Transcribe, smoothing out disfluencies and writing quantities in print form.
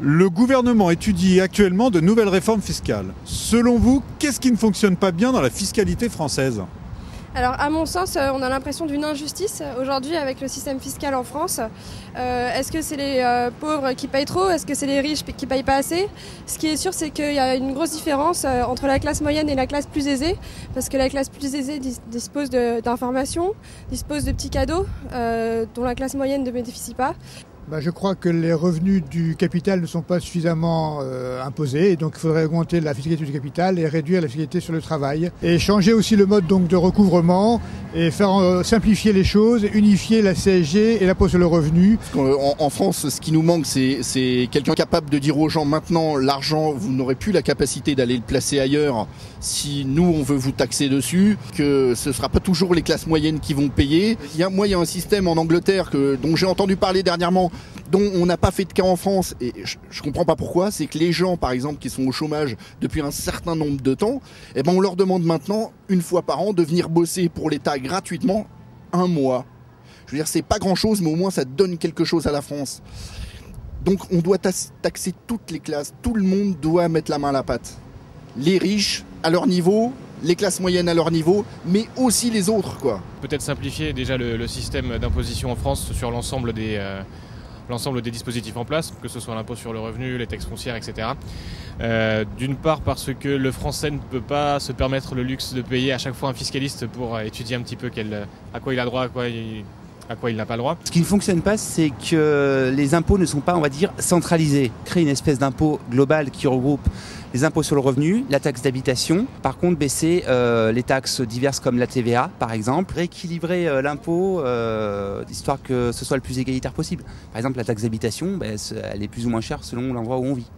Le gouvernement étudie actuellement de nouvelles réformes fiscales. Selon vous, qu'est-ce qui ne fonctionne pas bien dans la fiscalité française ? Alors à mon sens, on a l'impression d'une injustice aujourd'hui avec le système fiscal en France. Est-ce que c'est les pauvres qui payent trop? Est-ce que c'est les riches qui payent pas assez? Ce qui est sûr, c'est qu'il y a une grosse différence entre la classe moyenne et la classe plus aisée, parce que la classe plus aisée dispose d'informations, dispose de petits cadeaux dont la classe moyenne ne bénéficie pas. Je crois que les revenus du capital ne sont pas suffisamment imposés, et donc il faudrait augmenter la fiscalité du capital et réduire la fiscalité sur le travail. Et changer aussi le mode donc de recouvrement et faire simplifier les choses, unifier la CSG et l'impôt sur le revenu. En France, ce qui nous manque, c'est quelqu'un capable de dire aux gens maintenant, l'argent, vous n'aurez plus la capacité d'aller le placer ailleurs si nous, on veut vous taxer dessus, que ce ne sera pas toujours les classes moyennes qui vont payer. Il y a un système en Angleterre dont j'ai entendu parler dernièrement, dont on n'a pas fait de cas en France, et je comprends pas pourquoi, c'est que les gens, par exemple, qui sont au chômage depuis un certain nombre de temps, on leur demande maintenant, une fois par an, de venir bosser pour l'État gratuitement 1 mois. Je veux dire, c'est pas grand-chose, mais au moins ça donne quelque chose à la France. Donc on doit taxer toutes les classes, tout le monde doit mettre la main à la pâte. Les riches, à leur niveau, les classes moyennes à leur niveau, mais aussi les autres, quoi. Peut-être simplifier déjà le système d'imposition en France sur l'ensemble des dispositifs en place, que ce soit l'impôt sur le revenu, les taxes foncières, etc. D'une part parce que le Français ne peut pas se permettre le luxe de payer à chaque fois un fiscaliste pour étudier un petit peu à quoi il a droit, à quoi il n'a pas le droit. Ce qui ne fonctionne pas, c'est que les impôts ne sont pas, on va dire, centralisés. Créer une espèce d'impôt global qui regroupe les impôts sur le revenu, la taxe d'habitation. Par contre, baisser les taxes diverses comme la TVA, par exemple. Rééquilibrer l'impôt, histoire que ce soit le plus égalitaire possible. Par exemple, la taxe d'habitation, elle est plus ou moins chère selon l'endroit où on vit.